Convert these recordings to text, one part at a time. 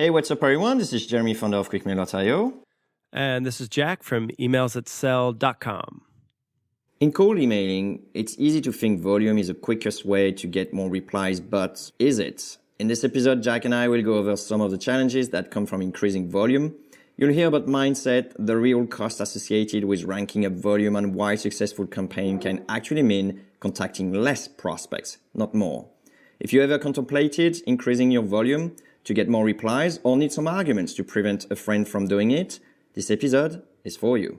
Hey, what's up, everyone? This is Jeremy, founder of QuickMail.io. And this is Jack from emailsthatsell.com. In cold emailing, it's easy to think volume is the quickest way to get more replies, but is it? In this episode, Jack and I will go over some of the challenges that come from increasing volume. You'll hear about mindset, the real cost associated with ranking up volume, and why a successful campaign can actually mean contacting less prospects, not more. If you ever contemplated increasing your volume to get more replies or need some arguments to prevent a friend from doing it, this episode is for you.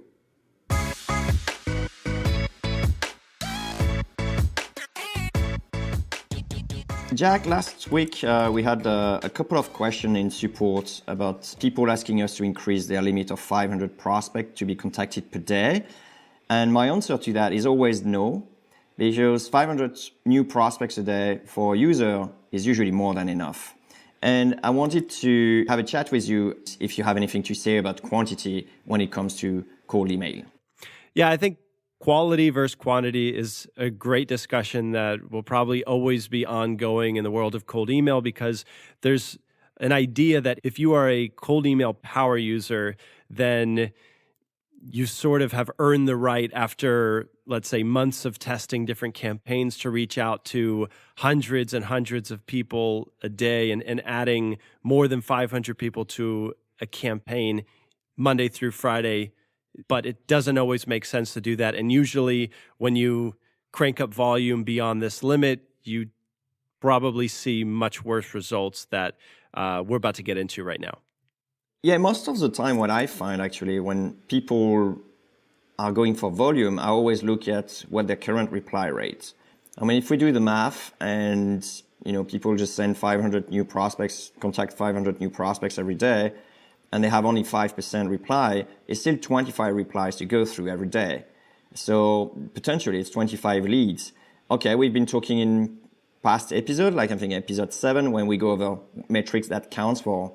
Jack, last week we had a couple of questions in support about people asking us to increase their limit of 500 prospects to be contacted per day. And my answer to that is always no, because 500 new prospects a day for a user is usually more than enough. And I wanted to have a chat with you if you have anything to say about quantity when it comes to cold email. Yeah, I think quality versus quantity is a great discussion that will probably always be ongoing in the world of cold email, because there's an idea that if you are a cold email power user, then you sort of have earned the right after, let's say, months of testing different campaigns to reach out to hundreds and hundreds of people a day and adding more than 500 people to a campaign Monday through Friday. But it doesn't always make sense to do that. And usually when you crank up volume beyond this limit, you probably see much worse results that we're about to get into right now. Yeah, most of the time what I find actually when people are going for volume, I always look at what their current reply rate. I mean, if we do the math and people just send 500 new prospects, contact 500 new prospects every day, and they have only 5% reply, it's still 25 replies to go through every day. So potentially it's 25 leads. Okay, we've been talking in past episode, like I'm thinking episode 7, when we go over metrics that counts for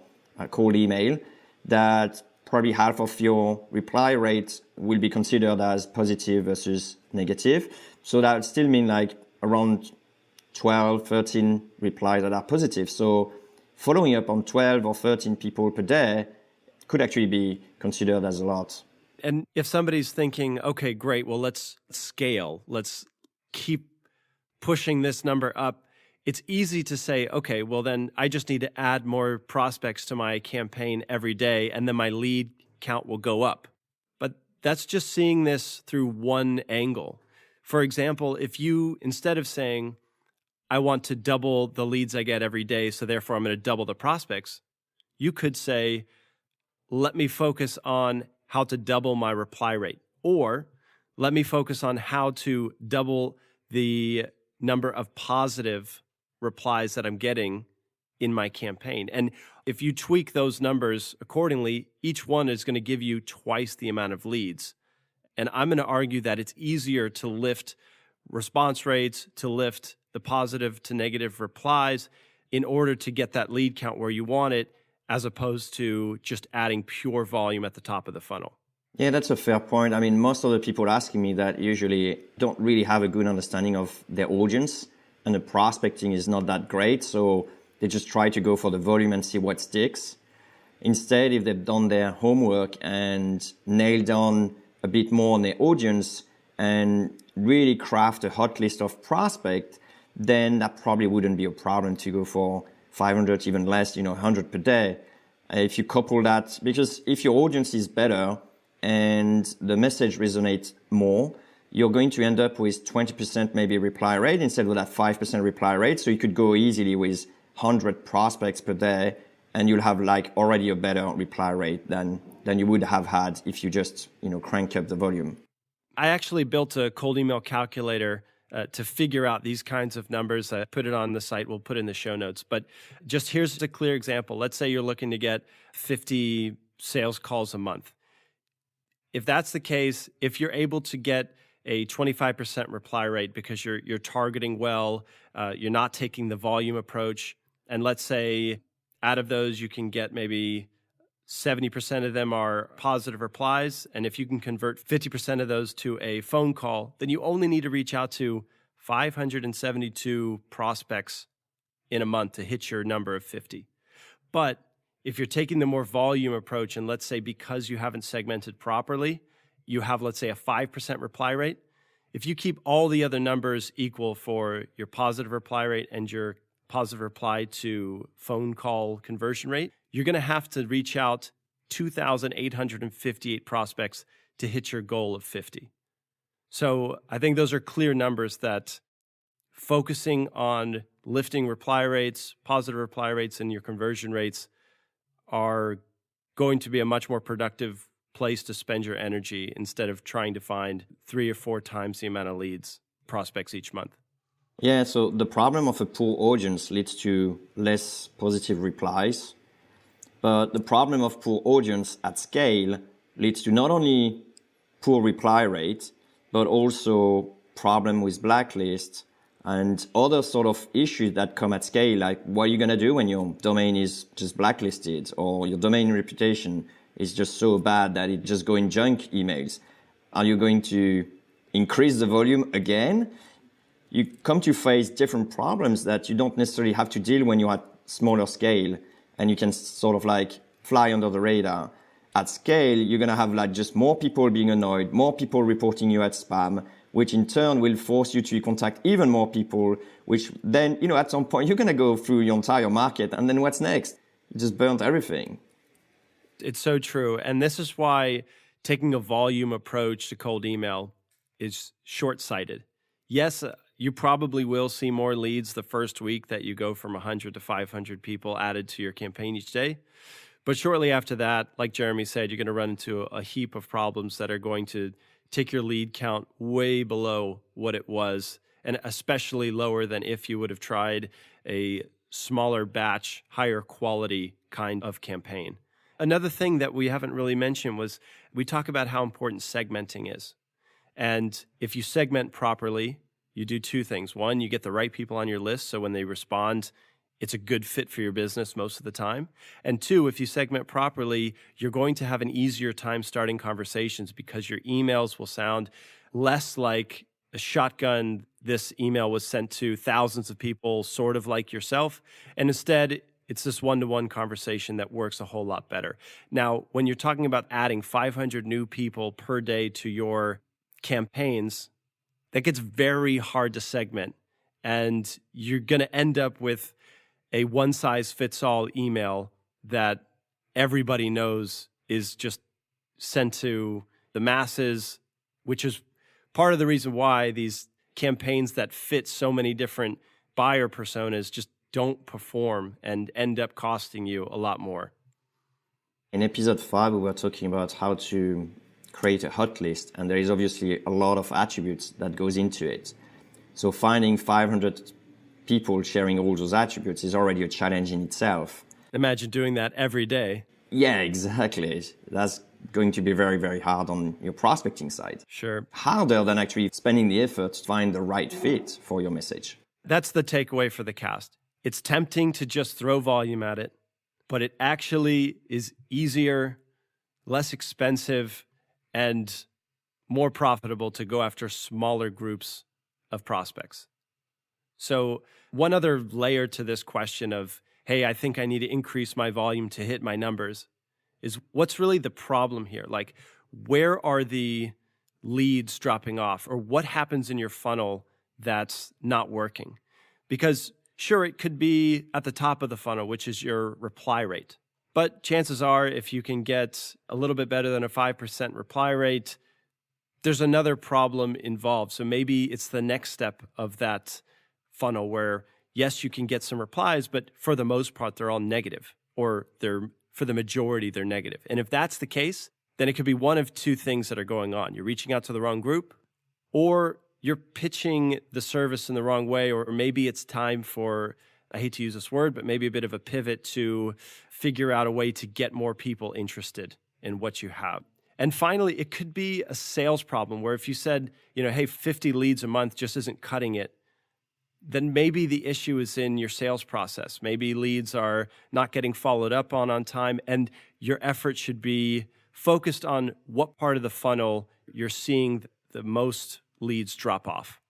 cold email, that probably half of your reply rate will be considered as positive versus negative. So that would still mean like around 12, 13 replies that are positive. So following up on 12 or 13 people per day could actually be considered as a lot. And if somebody's thinking, okay, great, well, let's scale, let's keep pushing this number up, it's easy to say, okay, well, then I just need to add more prospects to my campaign every day, and then my lead count will go up. But that's just seeing this through one angle. For example, if you, instead of saying, I want to double the leads I get every day, so therefore I'm going to double the prospects, you could say, let me focus on how to double my reply rate, or let me focus on how to double the number of positive replies that I'm getting in my campaign. And if you tweak those numbers accordingly, each one is going to give you twice the amount of leads. And I'm going to argue that it's easier to lift response rates, to lift the positive to negative replies in order to get that lead count where you want it, as opposed to just adding pure volume at the top of the funnel. Yeah, that's a fair point. I mean, most of the people asking me that usually don't really have a good understanding of their audience, and the prospecting is not that great, so they just try to go for the volume and see what sticks. Instead, if they've done their homework and nailed down a bit more on their audience and really craft a hot list of prospects, then that probably wouldn't be a problem to go for 500, even less, 100 per day. If you couple that, because if your audience is better and the message resonates more, you're going to end up with 20% maybe reply rate instead of that 5% reply rate. So you could go easily with 100 prospects per day, and you'll have like already a better reply rate than you would have had if you just crank up the volume. I actually built a cold email calculator to figure out these kinds of numbers. I put it on the site. We'll put it in the show notes. But just here's a clear example. Let's say you're looking to get 50 sales calls a month. If that's the case, if you're able to get a 25% reply rate because you're targeting well, you're not taking the volume approach, and let's say out of those you can get maybe 70% of them are positive replies, and if you can convert 50% of those to a phone call, then you only need to reach out to 572 prospects in a month to hit your number of 50. But if you're taking the more volume approach, and let's say because you haven't segmented properly, you have, let's say, a 5% reply rate. If you keep all the other numbers equal for your positive reply rate and your positive reply to phone call conversion rate, you're going to have to reach out 2,858 prospects to hit your goal of 50. So I think those are clear numbers that focusing on lifting reply rates, positive reply rates, and your conversion rates are going to be a much more productive place to spend your energy instead of trying to find 3 or 4 times the amount of leads, prospects each month. Yeah, so the problem of a poor audience leads to less positive replies, but the problem of poor audience at scale leads to not only poor reply rate, but also problem with blacklists and other sort of issues that come at scale, like what are you going to do when your domain is just blacklisted or your domain reputation is just so bad that it just go in junk emails? Are you going to increase the volume again? You come to face different problems that you don't necessarily have to deal when you're at smaller scale and you can sort of like fly under the radar. At scale, you're going to have like just more people being annoyed, more people reporting you as spam, which in turn will force you to contact even more people, which then, at some point you're going to go through your entire market. And then what's next? You just burnt everything. It's so true. And this is why taking a volume approach to cold email is short-sighted. Yes, you probably will see more leads the first week that you go from 100 to 500 people added to your campaign each day. But shortly after that, like Jeremy said, you're going to run into a heap of problems that are going to take your lead count way below what it was, and especially lower than if you would have tried a smaller batch, higher quality kind of campaign. Another thing that we haven't really mentioned was we talk about how important segmenting is. And if you segment properly, you do 2 things. One, you get the right people on your list, so when they respond, it's a good fit for your business most of the time. And 2, if you segment properly, you're going to have an easier time starting conversations because your emails will sound less like a shotgun. This email was sent to thousands of people, sort of like yourself. And instead, it's this one-to-one conversation that works a whole lot better. Now, when you're talking about adding 500 new people per day to your campaigns, that gets very hard to segment. And you're going to end up with a one-size-fits-all email that everybody knows is just sent to the masses, which is part of the reason why these campaigns that fit so many different buyer personas just don't perform and end up costing you a lot more. In episode 5, we were talking about how to create a hot list, and there is obviously a lot of attributes that goes into it. So finding 500 people sharing all those attributes is already a challenge in itself. Imagine doing that every day. Yeah, exactly. That's going to be very, very hard on your prospecting side. Sure. Harder than actually spending the effort to find the right fit for your message. That's the takeaway for the cast. It's tempting to just throw volume at it, but it actually is easier, less expensive, and more profitable to go after smaller groups of prospects. So one other layer to this question of, hey, I think I need to increase my volume to hit my numbers, is what's really the problem here? Like, where are the leads dropping off, or what happens in your funnel that's not working? Because sure, it could be at the top of the funnel, which is your reply rate. But chances are, if you can get a little bit better than a 5% reply rate, there's another problem involved. So maybe it's the next step of that funnel where, yes, you can get some replies, but for the most part, they're all negative, or for the majority, they're negative. And if that's the case, then it could be one of 2 things that are going on. You're reaching out to the wrong group, or you're pitching the service in the wrong way, or maybe it's time for, I hate to use this word, but maybe a bit of a pivot to figure out a way to get more people interested in what you have. And finally, it could be a sales problem where if you said, hey, 50 leads a month just isn't cutting it, then maybe the issue is in your sales process. Maybe leads are not getting followed up on time, and your effort should be focused on what part of the funnel you're seeing the most leads drop off.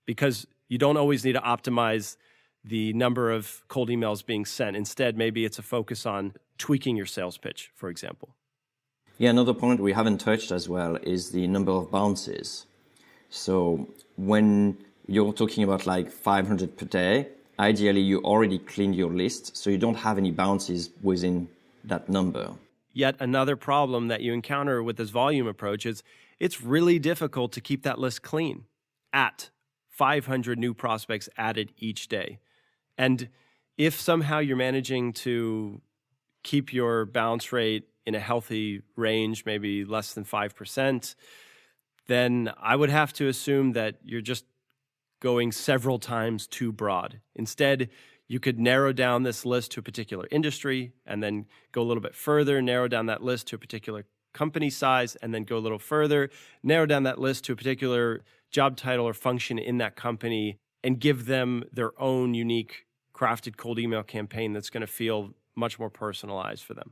Because you don't always need to optimize the number of cold emails being sent. Instead, maybe it's a focus on tweaking your sales pitch, for example. Yeah, another point we haven't touched as well is the number of bounces. So when you're talking about like 500 per day, ideally you already cleaned your list, so you don't have any bounces within that number. Yet another problem that you encounter with this volume approach is it's really difficult to keep that list clean at 500 new prospects added each day. And if somehow you're managing to keep your bounce rate in a healthy range, maybe less than 5%, then I would have to assume that you're just going several times too broad. Instead, you could narrow down this list to a particular industry and then go a little bit further, narrow down that list to a particular company size, and then go a little further, narrow down that list to a particular job title or function in that company, and give them their own unique crafted cold email campaign that's going to feel much more personalized for them.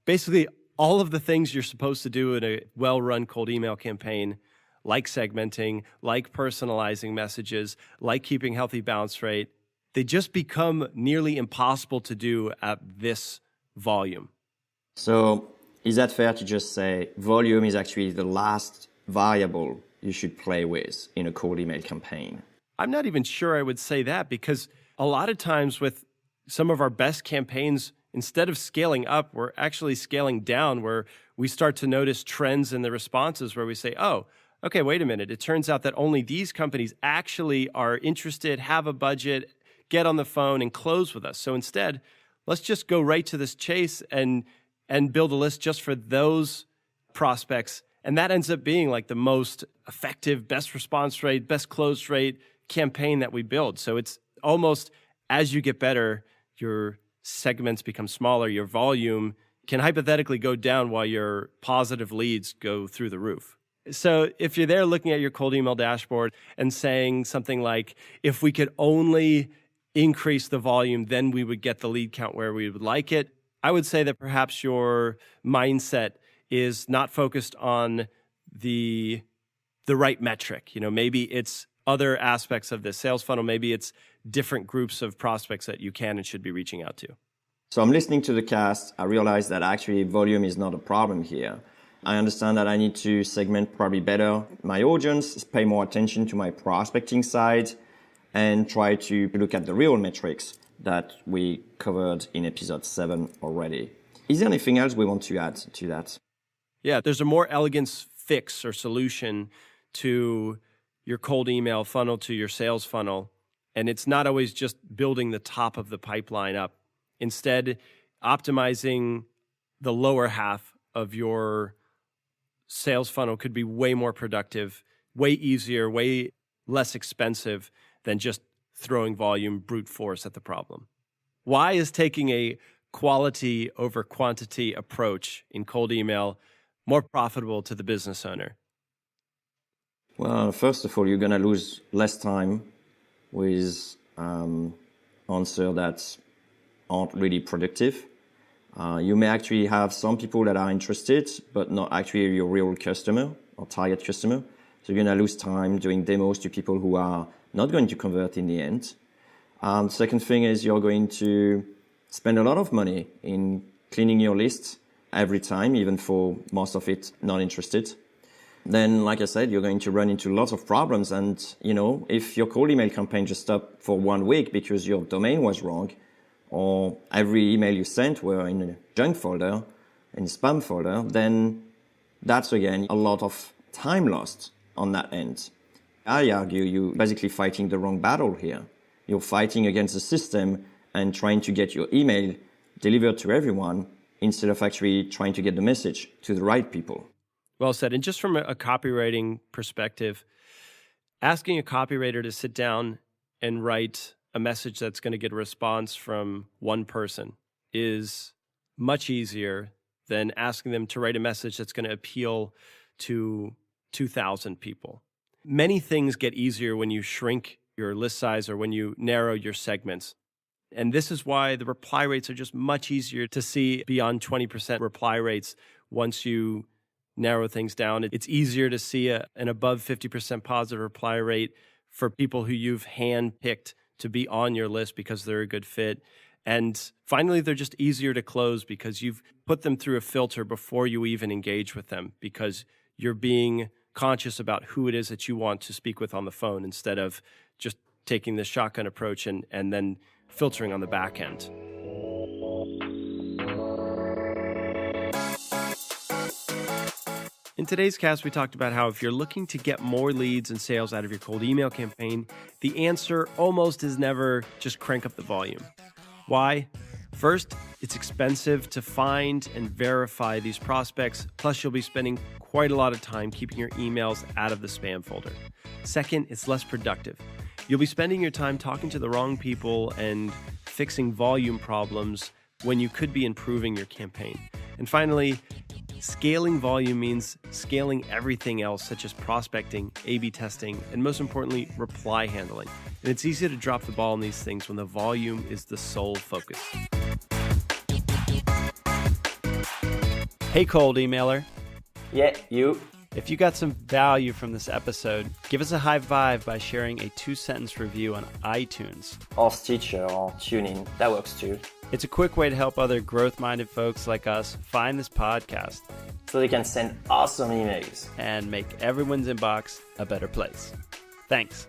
Basically, all of the things you're supposed to do in a well-run cold email campaign, like segmenting, like personalizing messages, like keeping healthy bounce rate, they just become nearly impossible to do at this volume. So is that fair to just say volume is actually the last variable you should play with in a cold email campaign? I'm not even sure I would say that, because a lot of times with some of our best campaigns, instead of scaling up, we're actually scaling down, where we start to notice trends in the responses where we say, oh, okay, wait a minute. It turns out that only these companies actually are interested, have a budget, get on the phone and close with us. So instead, let's just go right to this chase and build a list just for those prospects. And that ends up being like the most effective, best response rate, best close rate campaign that we build. So it's almost, as you get better, your segments become smaller, your volume can hypothetically go down while your positive leads go through the roof. So if you're there looking at your cold email dashboard and saying something like, if we could only increase the volume, then we would get the lead count where we would like it, I would say that perhaps your mindset is not focused on the right metric. Maybe it's other aspects of the sales funnel. Maybe it's different groups of prospects that you can and should be reaching out to. So I'm listening to the cast. I realize that actually volume is not a problem here. I understand that I need to segment probably better my audience, pay more attention to my prospecting side, and try to look at the real metrics that we covered in episode 7 already. Is there anything else we want to add to that? Yeah, there's a more elegant fix or solution to your cold email funnel, to your sales funnel. And it's not always just building the top of the pipeline up. Instead, optimizing the lower half of your sales funnel could be way more productive, way easier, way less expensive than just throwing volume brute force at the problem. Why is taking a quality over quantity approach in cold email more profitable to the business owner? Well, first of all, you're going to lose less time with answers that aren't really productive. You may actually have some people that are interested, but not actually your real customer or target customer. So you're going to lose time doing demos to people who are not going to convert in the end. Second thing is you're going to spend a lot of money in cleaning your list every time, even for most of it not interested. Then, like I said, you're going to run into lots of problems. And, if your cold email campaign just stopped for 1 week because your domain was wrong, or every email you sent were in a junk folder, in a spam folder, then that's, again, a lot of time lost on that end. I argue you're basically fighting the wrong battle here. You're fighting against the system and trying to get your email delivered to everyone instead of actually trying to get the message to the right people. Well said. And just from a copywriting perspective, asking a copywriter to sit down and write a message that's going to get a response from one person is much easier than asking them to write a message that's going to appeal to 2,000 people. Many things get easier when you shrink your list size or when you narrow your segments. And this is why the reply rates are just much easier to see beyond 20% reply rates once you narrow things down. It's easier to see an above 50% positive reply rate for people who you've handpicked to be on your list because they're a good fit. And finally, they're just easier to close because you've put them through a filter before you even engage with them, because you're being conscious about who it is that you want to speak with on the phone instead of just taking the shotgun approach and then filtering on the back end. In today's cast, we talked about how if you're looking to get more leads and sales out of your cold email campaign, the answer almost is never just crank up the volume. Why? First, it's expensive to find and verify these prospects, plus you'll be spending quite a lot of time keeping your emails out of the spam folder. Second, it's less productive. You'll be spending your time talking to the wrong people and fixing volume problems when you could be improving your campaign. And finally, scaling volume means scaling everything else, such as prospecting, A/B testing, and most importantly, reply handling. And it's easy to drop the ball on these things when the volume is the sole focus. Hey, cold emailer. Yeah, you. If you got some value from this episode, give us a high five by sharing a 2-sentence review on iTunes. Or Stitcher or TuneIn. That works too. It's a quick way to help other growth-minded folks like us find this podcast So they can send awesome emails and make everyone's inbox a better place. Thanks.